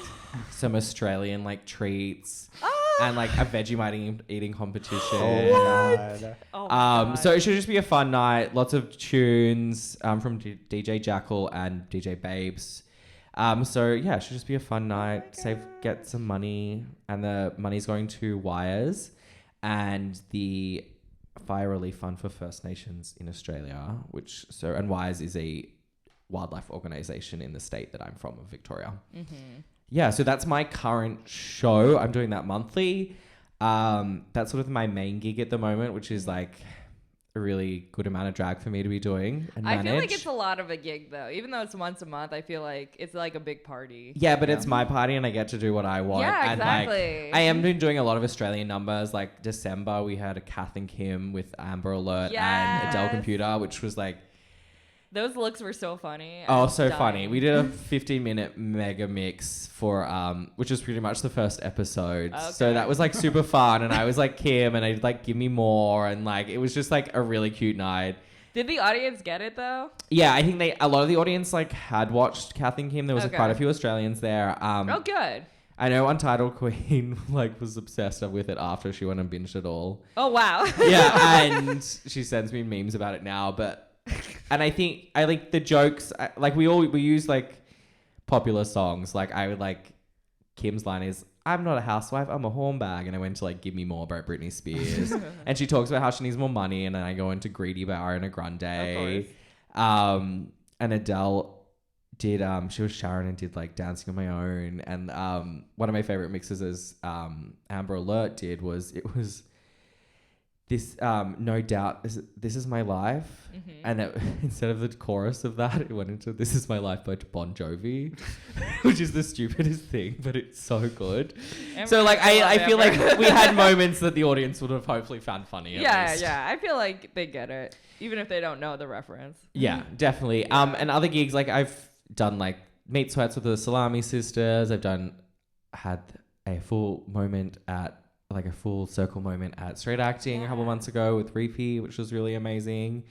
Speaker 6: some Australian like treats and like a Vegemite eating competition.
Speaker 2: God.
Speaker 5: Oh my God.
Speaker 6: So it should just be a fun night. Lots of tunes from DJ Jackal and DJ Babes. So yeah, it should just be a fun night. Get some money, and the money's going to WERRRK and the Fire Relief Fund for First Nations in Australia. And WERRRK is a wildlife organisation in the state that I'm from, of Victoria. Yeah, so that's my current show. I'm doing that monthly. That's sort of my main gig at the moment, which is like a really good amount of drag for me to be doing and manage.
Speaker 5: I feel like it's a lot of a gig though. Even though it's once a month, I feel like it's like a big party.
Speaker 6: Yeah, but it's my party and I get to do what I want.
Speaker 5: Yeah,
Speaker 6: and
Speaker 5: exactly.
Speaker 6: Like, I am doing a lot of Australian numbers. Like December, we had a Kath and Kim with Amber Alert and Adele Computer, which was like...
Speaker 5: Those looks were so funny.
Speaker 6: Oh, so funny. We did a 15-minute mega mix for, which was pretty much the first episode. Okay. So that was like super fun. And I was like Kim and I'd like give me more. And like, it was just like a really cute night.
Speaker 5: Did the audience get it though?
Speaker 6: Yeah, I think a lot of the audience like had watched Kath and Kim. There was quite a few Australians there.
Speaker 5: Oh, good.
Speaker 6: I know Untitled Queen like was obsessed with it after she went and binged it all.
Speaker 5: Oh, wow.
Speaker 6: Yeah, and she sends me memes about it now, and I think I like the jokes. Like we use like popular songs. Like I would like Kim's line is, "I'm not a housewife, I'm a hornbag," and I went to like "Give Me More" by Britney Spears, and she talks about how she needs more money, and then I go into "Greedy" by Ariana Grande. And Adele did she was Sharon and did like "Dancing on My Own," and one of my favorite mixes as Amber Alert did was this no doubt this is my life, and instead of the chorus of that, it went into "This Is My Life" by Bon Jovi, which is the stupidest thing, but it's so good. So like I feel like we had moments that the audience would have hopefully found funny.
Speaker 5: Yeah, I feel like they get it even if they don't know the reference.
Speaker 6: Yeah, definitely. And other gigs, like I've done like Meat Sweats with the Salami Sisters. I've had a full circle moment at Straight Acting a couple months ago with Reefy, which was really amazing.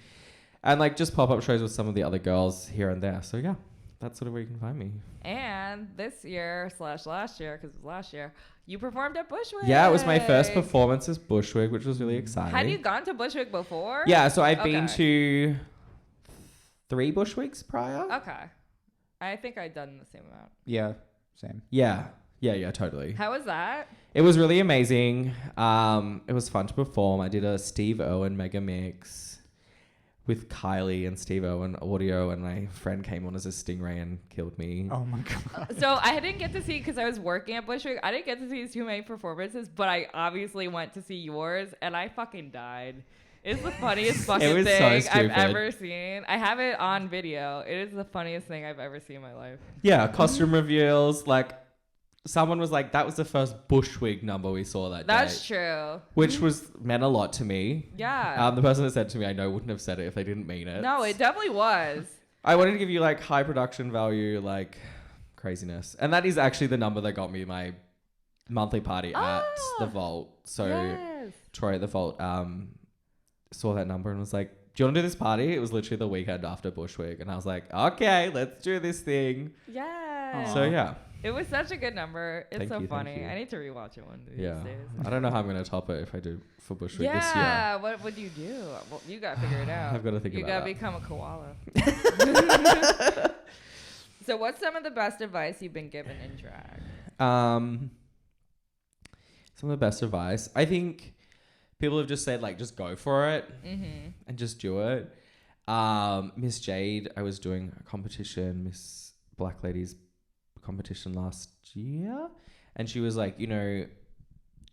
Speaker 6: And like just pop-up shows with some of the other girls here and there. So yeah, that's sort of where you can find me.
Speaker 5: And this year / last year, because it was last year, you performed at Bushwick.
Speaker 6: Yeah, it was my first performance as Bushwick, which was really exciting.
Speaker 5: Had you gone to Bushwick before?
Speaker 6: Yeah, so I've been to 3 Bushwicks prior.
Speaker 5: Okay. I think I'd done the same amount.
Speaker 2: Yeah, same.
Speaker 6: Yeah, totally.
Speaker 5: How was that?
Speaker 6: It was really amazing. It was fun to perform. I did a Steve Irwin mega mix with Kylie and Steve-O and audio, and my friend came on as a stingray and killed me.
Speaker 2: Oh my god.
Speaker 5: So I didn't get to see, because I was working at Bushwick, I didn't get to see too many performances, but I obviously went to see yours, and I fucking died. It's the funniest fucking
Speaker 6: was so
Speaker 5: thing I've
Speaker 6: stupid.
Speaker 5: ever seen. I have it on video. It is the funniest thing I've ever seen in my life.
Speaker 6: Yeah, costume reveals. Like, someone was like, that was the first Bushwig number we saw that
Speaker 5: That's
Speaker 6: day.
Speaker 5: true.
Speaker 6: Which meant a lot to me.
Speaker 5: Yeah.
Speaker 6: The person that said to me, I know wouldn't have said it if they didn't mean it.
Speaker 5: No, it definitely was.
Speaker 6: I wanted to give you like high production value, like craziness. And that is actually the number that got me my monthly party at the Vault. So
Speaker 5: Yes.
Speaker 6: Troy at the Vault saw that number and was like, do you want to do this party? It was literally the weekend after Bushwick. And I was like, okay, let's do this thing.
Speaker 5: Yeah.
Speaker 6: So yeah.
Speaker 5: It was such a good number. It's
Speaker 6: Thank
Speaker 5: so
Speaker 6: you, thank
Speaker 5: funny.
Speaker 6: you.
Speaker 5: I need to rewatch it one of these
Speaker 6: Yeah.
Speaker 5: days.
Speaker 6: I don't know how I'm going to top it if I do for Bushwick this year.
Speaker 5: Yeah, what would you do? Well, you got to figure it out.
Speaker 6: I've got to think
Speaker 5: You
Speaker 6: about
Speaker 5: got to
Speaker 6: that.
Speaker 5: become a koala. So what's some of the best advice you've been given in drag?
Speaker 6: Some of the best advice. I think people have just said, like, just go for it and just do it. Miss Jade, I was doing a competition, Miss Black Ladies competition last year. And she was like, you know,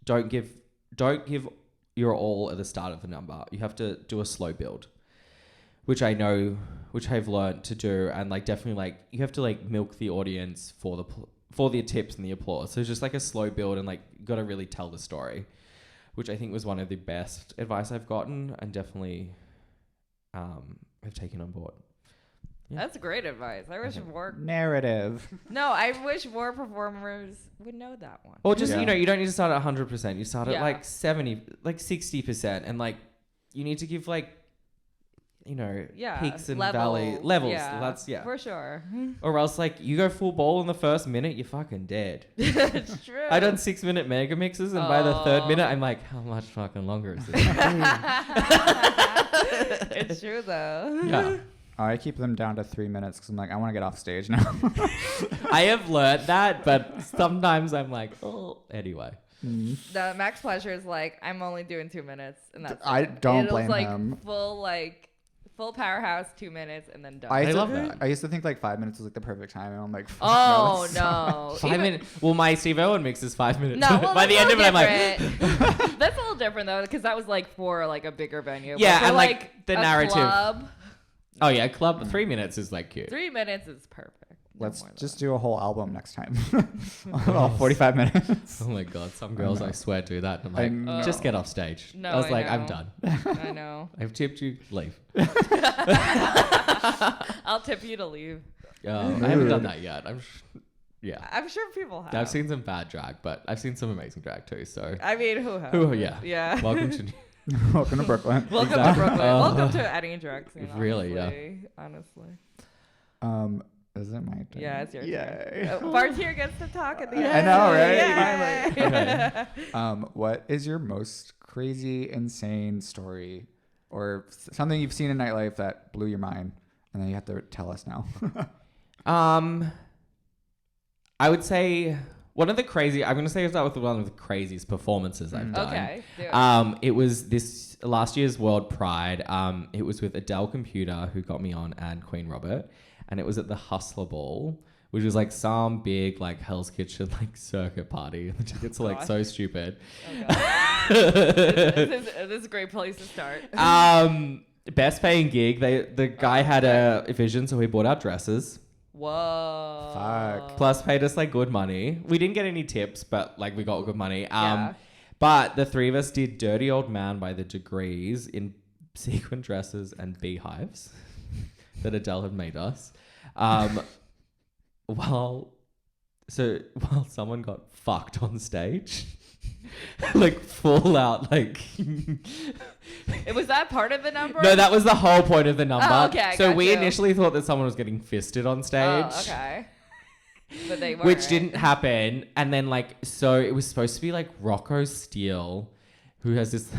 Speaker 6: don't give your all at the start of the number. You have to do a slow build, which I know, which I've learned to do. And like, definitely like, you have to like milk the audience for the tips and the applause. So it's just like a slow build and like, got to really tell the story, which I think was one of the best advice I've gotten and definitely have taken on board. Yeah.
Speaker 5: That's great advice. I wish more.
Speaker 2: Narrative.
Speaker 5: No, I wish more performers would know that one.
Speaker 6: Or just,
Speaker 2: Yeah.
Speaker 6: you know, you don't need to start at 100%. You start at
Speaker 5: Yeah.
Speaker 6: like 70, like 60%. And like, you need to give like, you know,
Speaker 5: Yeah,
Speaker 6: peaks and
Speaker 5: level,
Speaker 6: levels.
Speaker 5: Yeah,
Speaker 6: That's, yeah.
Speaker 5: for sure.
Speaker 6: Or else like, you go full ball in the first minute, you're fucking dead.
Speaker 5: It's true.
Speaker 6: I done 6-minute mega mixes, and by the third minute, I'm like, how much fucking longer is this?
Speaker 5: It's true though.
Speaker 6: Yeah.
Speaker 2: I keep them down to 3 minutes because I'm like, I want to get off stage now.
Speaker 6: I have learned that, but sometimes I'm like, oh, anyway.
Speaker 5: The Max Pleasure is like, I'm only doing 2 minutes, and that's
Speaker 2: I
Speaker 5: it.
Speaker 2: don't
Speaker 5: It was
Speaker 2: blame
Speaker 5: like
Speaker 2: him.
Speaker 5: Full powerhouse, 2 minutes, and then done.
Speaker 2: I
Speaker 6: love that.
Speaker 2: I used to think like 5 minutes was like the perfect time, and I'm like, fuck,
Speaker 5: Oh
Speaker 2: that's
Speaker 5: no!
Speaker 6: 5
Speaker 5: Even-
Speaker 6: minutes. Well, my Steve Owen mix is 5 minutes.
Speaker 5: No, well,
Speaker 6: by the end of it, I'm like,
Speaker 5: like, that's a little different though, because that was like for like a bigger venue.
Speaker 6: Yeah,
Speaker 5: But for,
Speaker 6: and, like, the
Speaker 5: a
Speaker 6: narrative.
Speaker 5: Club,
Speaker 6: oh yeah, club 3 minutes is like cute.
Speaker 5: 3 minutes is perfect. No
Speaker 2: Let's
Speaker 5: more than
Speaker 2: just
Speaker 5: that.
Speaker 2: do a whole album next time. All 45 minutes.
Speaker 6: Oh my god, some girls I swear do that. And
Speaker 2: I
Speaker 6: I'm like,
Speaker 2: know.
Speaker 6: just get off stage.
Speaker 5: No,
Speaker 6: I was
Speaker 5: I
Speaker 6: like, I'm
Speaker 5: know.
Speaker 6: done.
Speaker 5: I know.
Speaker 6: I've tipped you. Leave.
Speaker 5: I'll tip you to leave.
Speaker 6: I haven't done that yet. Yeah.
Speaker 5: I'm sure people have.
Speaker 6: I've seen some bad drag, but I've seen some amazing drag too. So,
Speaker 5: I mean, who has?
Speaker 6: yeah.
Speaker 5: Yeah.
Speaker 6: Welcome to.
Speaker 2: Welcome to Brooklyn.
Speaker 5: Welcome
Speaker 6: Exactly.
Speaker 5: to Brooklyn. Welcome to any drag scene.
Speaker 6: Really, yeah.
Speaker 5: Honestly.
Speaker 2: Is it my turn?
Speaker 5: Yeah, it's your
Speaker 2: Yay.
Speaker 5: turn. Martyr gets to talk at the end.
Speaker 2: I know, right?
Speaker 5: Yay.
Speaker 6: Finally.
Speaker 2: What is your most crazy, insane story or something you've seen in nightlife that blew your mind? And then you have to tell us now.
Speaker 6: I would say I'm going to say start with one of the craziest performances I've done.
Speaker 5: Okay. Do it.
Speaker 6: It was this last year's World Pride. It was with Adele Computer, who got me on, and Queen Robert. And it was at the Hustler Ball, which was like some big like Hell's Kitchen like circuit party. And the tickets are like so stupid.
Speaker 5: Oh, God. this is a great place to start.
Speaker 6: Best paying gig. The guy had a vision, so he bought out dresses.
Speaker 5: Whoa.
Speaker 2: Fuck.
Speaker 6: Plus paid us like good money. We didn't get any tips, but like we got good money.
Speaker 5: Yeah.
Speaker 6: But the three of us did Dirty Old Man by the Degrees in sequin dresses and beehives that Adele had made us. While someone got fucked on stage. Like full out like
Speaker 5: Was that part of the number?
Speaker 6: No, that was the whole point of the number.
Speaker 5: Oh, okay,
Speaker 6: so
Speaker 5: got
Speaker 6: we
Speaker 5: you.
Speaker 6: initially thought that someone was getting fisted on stage.
Speaker 5: Oh, okay. But they weren't.
Speaker 6: Which didn't happen. And then like, so it was supposed to be like Rocco Steele, who has this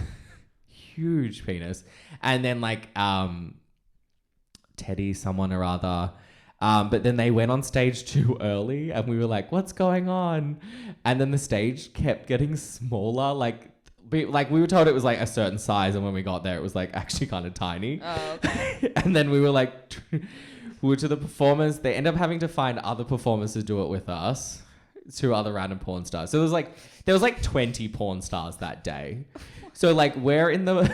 Speaker 6: huge penis. And then like Teddy, someone or other. But then they went on stage too early and we were like, what's going on? And then the stage kept getting smaller. Like we were told it was like a certain size, and when we got there, it was like actually kind of tiny.
Speaker 5: Oh, okay.
Speaker 6: And then we were like, we were to the performers. They end up having to find other performers to do it with us. 2 other random porn stars. So there was like 20 porn stars that day. So like we're in the.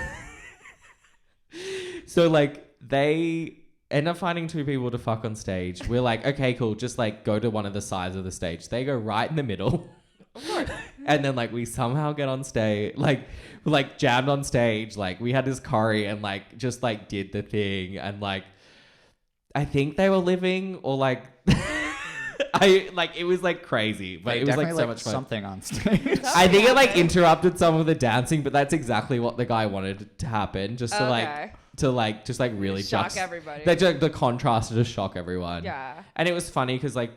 Speaker 6: So like they end up finding 2 people to fuck on stage. We're like, okay, cool. Just like go to one of the sides of the stage. They go right in the middle.
Speaker 5: Of course.
Speaker 6: And then like we somehow get on stage, like jammed on stage. Like we had this curry and like just like did the thing. And like, I think they were living or like, it was like crazy, but
Speaker 2: They
Speaker 6: it was like
Speaker 2: definitely
Speaker 6: so much fun.
Speaker 2: something on stage.
Speaker 6: I think it like interrupted some of the dancing, but that's exactly what the guy wanted to happen. Just to just really
Speaker 5: shock everybody.
Speaker 6: The contrast to just shock everyone.
Speaker 5: Yeah.
Speaker 6: And it was funny because like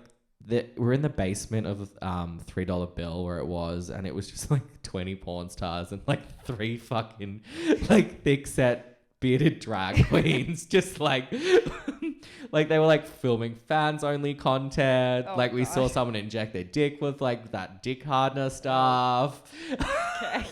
Speaker 6: we're in the basement of $3 bill where it was, and it was just like 20 porn stars and like 3 fucking like thick set bearded drag queens, just like like they were like filming fans only content.
Speaker 5: Oh,
Speaker 6: like we
Speaker 5: gosh.
Speaker 6: saw someone inject their dick with like that dick hardener stuff.
Speaker 5: Okay.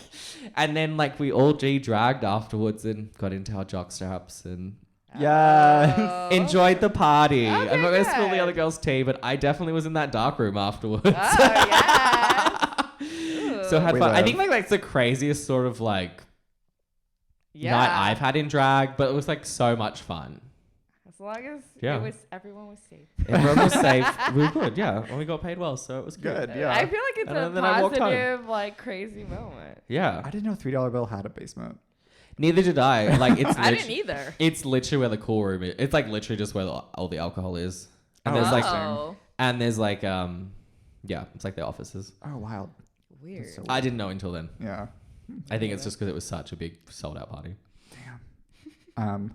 Speaker 6: And then like we all G-dragged afterwards and got into our jock straps and
Speaker 2: Yeah.
Speaker 6: enjoyed the party.
Speaker 5: Okay,
Speaker 6: I'm not going to spill the
Speaker 5: good.
Speaker 6: other girls' tea, but I definitely was in that dark room afterwards.
Speaker 5: Oh, yes.
Speaker 6: So had
Speaker 2: We
Speaker 6: fun. I
Speaker 2: love.
Speaker 6: think like that's the craziest sort of like
Speaker 5: Yeah.
Speaker 6: night I've had in drag, but it was like so much fun.
Speaker 5: As long as
Speaker 6: Yeah.
Speaker 5: everyone was safe.
Speaker 6: Everyone was safe. We were good, yeah. And we got paid well, so it was good.
Speaker 2: Good, yeah.
Speaker 5: I feel like it's
Speaker 6: And
Speaker 5: a
Speaker 6: then I walked home.
Speaker 5: positive, like crazy moment.
Speaker 6: Yeah.
Speaker 2: I didn't know $3 bill had a basement.
Speaker 6: Neither did I. Like it's
Speaker 5: I didn't either.
Speaker 6: It's literally where the cool room is. It's like literally just where all the alcohol is. And
Speaker 2: Oh,
Speaker 6: there's like
Speaker 5: oh,
Speaker 6: it's like the offices.
Speaker 2: Oh, wild.
Speaker 5: weird.
Speaker 2: That's so
Speaker 6: I didn't know until then.
Speaker 2: Yeah.
Speaker 6: I think it's just because it was such a big sold out party.
Speaker 2: Damn.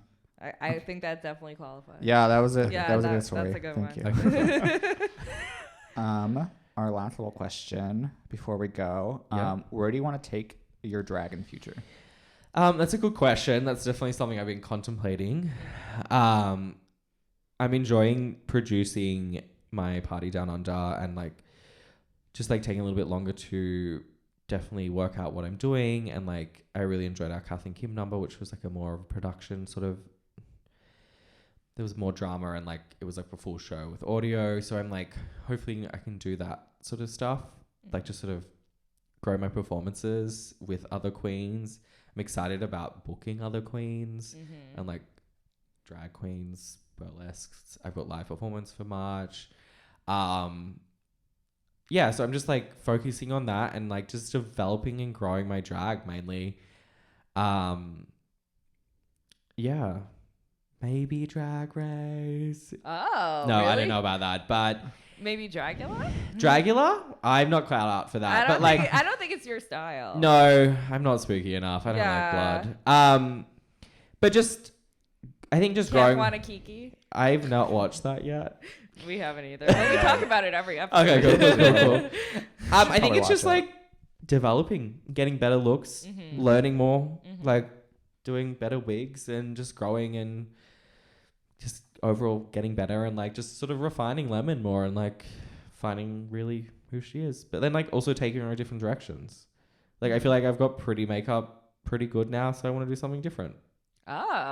Speaker 5: I think that definitely qualifies.
Speaker 2: Yeah, that was a
Speaker 5: Yeah,
Speaker 2: that was a
Speaker 5: that-
Speaker 2: good story.
Speaker 5: that's a good
Speaker 2: Thank
Speaker 5: one.
Speaker 2: you. Our last little question before we go.
Speaker 6: Yeah.
Speaker 2: Where do you want to take your drag in the future?
Speaker 6: That's a good question. That's definitely something I've been contemplating. I'm enjoying producing my party down under and like just like taking a little bit longer to definitely work out what I'm doing. And like I really enjoyed our Kath and Kim number, which was like a more of a production sort of. There was more drama and like it was like a full show with audio. So I'm like, hopefully I can do that sort of stuff. Like just sort of grow my performances with other queens. I'm excited about booking other queens
Speaker 5: Mm-hmm.
Speaker 6: and like drag queens, burlesques. I've got live performance for March. Yeah, so I'm just like focusing on that and like just developing and growing my drag mainly. Yeah. Maybe Drag Race.
Speaker 5: Oh,
Speaker 6: No, I
Speaker 5: really?
Speaker 6: don't know about that, but
Speaker 5: Maybe Dragula?
Speaker 6: Dragula, I'm not quite out for that. But like,
Speaker 5: I don't think it's your style.
Speaker 6: no, I'm not spooky enough. I don't
Speaker 5: Yeah.
Speaker 6: like blood. But just, I think just
Speaker 5: Can't
Speaker 6: growing.
Speaker 5: want a Kiki?
Speaker 6: I've not watched that yet.
Speaker 5: We haven't either. But we talk about it every episode.
Speaker 6: Okay, cool. I think
Speaker 2: Probably
Speaker 6: it's just
Speaker 2: watch it.
Speaker 6: like developing, getting better looks,
Speaker 5: Mhm.
Speaker 6: learning more,
Speaker 5: Mhm.
Speaker 6: like doing better wigs and just growing and just overall getting better and like just sort of refining Lemon more and like finding really who she is. But then like also taking her in different directions. Like I feel like I've got pretty makeup pretty good now, so I want to do something different.
Speaker 5: Oh.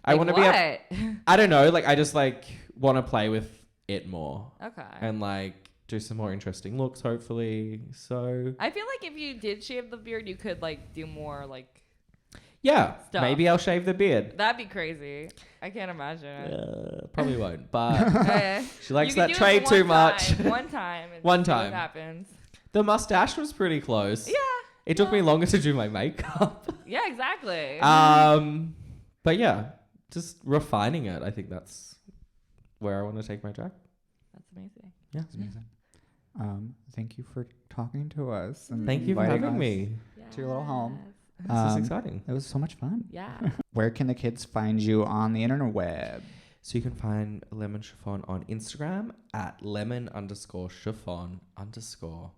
Speaker 6: I want to be
Speaker 5: what?
Speaker 6: I don't know, like I just like want to play with it more
Speaker 5: Okay.
Speaker 6: and like do some more interesting looks hopefully. So
Speaker 5: I feel like if you did shave the beard, you could like do more like
Speaker 6: yeah,
Speaker 5: Stuff.
Speaker 6: maybe I'll shave the beard.
Speaker 5: that'd be crazy. I can't imagine it.
Speaker 6: Probably won't, but
Speaker 5: Eh.
Speaker 6: she likes
Speaker 5: You can
Speaker 6: that
Speaker 5: do it
Speaker 6: trade
Speaker 5: one
Speaker 6: too much.
Speaker 5: time, one time. And
Speaker 6: One
Speaker 5: see what
Speaker 6: time.
Speaker 5: happens.
Speaker 6: The mustache was pretty close.
Speaker 5: Yeah.
Speaker 6: It took me longer to do my makeup.
Speaker 5: Yeah, exactly.
Speaker 6: But yeah, just refining it. I think that's where I want to take my drag.
Speaker 5: That's amazing.
Speaker 6: Yeah.
Speaker 2: That's amazing. Thank you for talking to us. And
Speaker 6: Thank you for
Speaker 2: inviting
Speaker 6: having
Speaker 2: us.
Speaker 6: me.
Speaker 2: To your little home.
Speaker 5: Yes.
Speaker 6: This is
Speaker 2: Um,
Speaker 6: exciting.
Speaker 2: It was so much fun.
Speaker 5: Yeah.
Speaker 2: Where can the kids find you on the interweb?
Speaker 6: So you can find Lemon Chiffon on Instagram at lemon_chiffon_.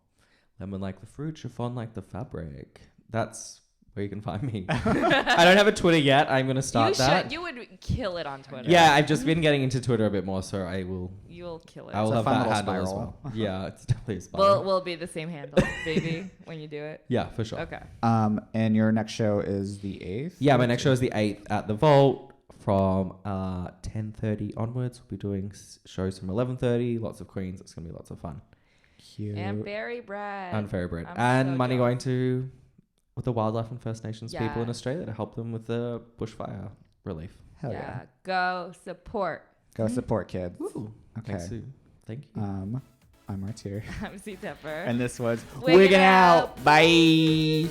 Speaker 6: Lemon like the fruit, chiffon like the fabric. That's where you can find me. I don't have a Twitter yet. I'm going to start that.
Speaker 5: You would kill it on Twitter.
Speaker 6: Yeah, I've just been getting into Twitter a bit more, so
Speaker 5: You'll kill it.
Speaker 6: I will
Speaker 2: It's a
Speaker 6: have
Speaker 2: fun
Speaker 6: that
Speaker 2: little
Speaker 6: handle as
Speaker 2: spiral.
Speaker 6: well. Yeah, it's definitely a spiral.
Speaker 5: We'll be the same handle, baby, when you do it.
Speaker 6: Yeah, for sure.
Speaker 5: Okay.
Speaker 2: And your next show is the 8th?
Speaker 6: Yeah, my next show is the 8th at the Vault from 10:30 onwards. We'll be doing shows from 11:30. Lots of queens. It's going to be lots of fun.
Speaker 2: Cute.
Speaker 5: And fairy bread.
Speaker 6: And fairy bread.
Speaker 5: I'm
Speaker 6: And
Speaker 5: so
Speaker 6: money
Speaker 5: jealous.
Speaker 6: going to with the wildlife and First Nations people in
Speaker 5: Yeah.
Speaker 6: Australia to help them with the bushfire relief.
Speaker 2: Hell yeah.
Speaker 5: Yeah. Go support.
Speaker 2: Go support kids.
Speaker 6: Ooh.
Speaker 2: Okay.
Speaker 6: Thanks, Sue. Thank you.
Speaker 2: I'm Martyr.
Speaker 5: I'm C Tepper.
Speaker 2: And this was
Speaker 5: Wigging
Speaker 2: Wigging Out.
Speaker 5: Out.
Speaker 2: Bye.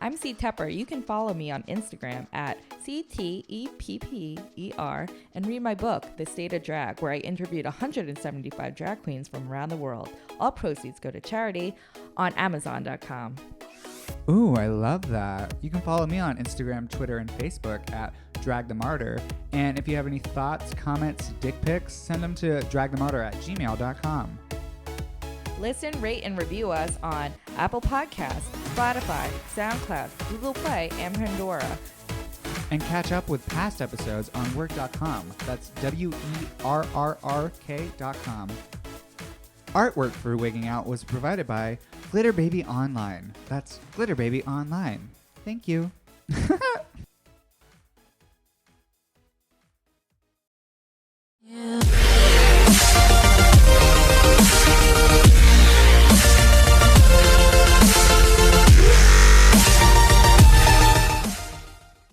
Speaker 5: I'm C Tepper. You can follow me on Instagram at CTEPPER and read my book, The State of Drag, where I interviewed 175 drag queens from around the world. All proceeds go to charity on Amazon.com.
Speaker 2: Ooh, I love that. You can follow me on Instagram, Twitter, and Facebook at Drag the Martyr. And if you have any thoughts, comments, dick pics, send them to dragthemartyr@gmail.com.
Speaker 5: Listen, rate, and review us on Apple Podcasts, Spotify, SoundCloud, Google Play, and Pandora.
Speaker 2: And catch up with past episodes on WERRRK.com. That's WERRRK.com. Artwork for Wigging Out was provided by Glitter Baby Online. That's Glitter Baby Online. Thank you.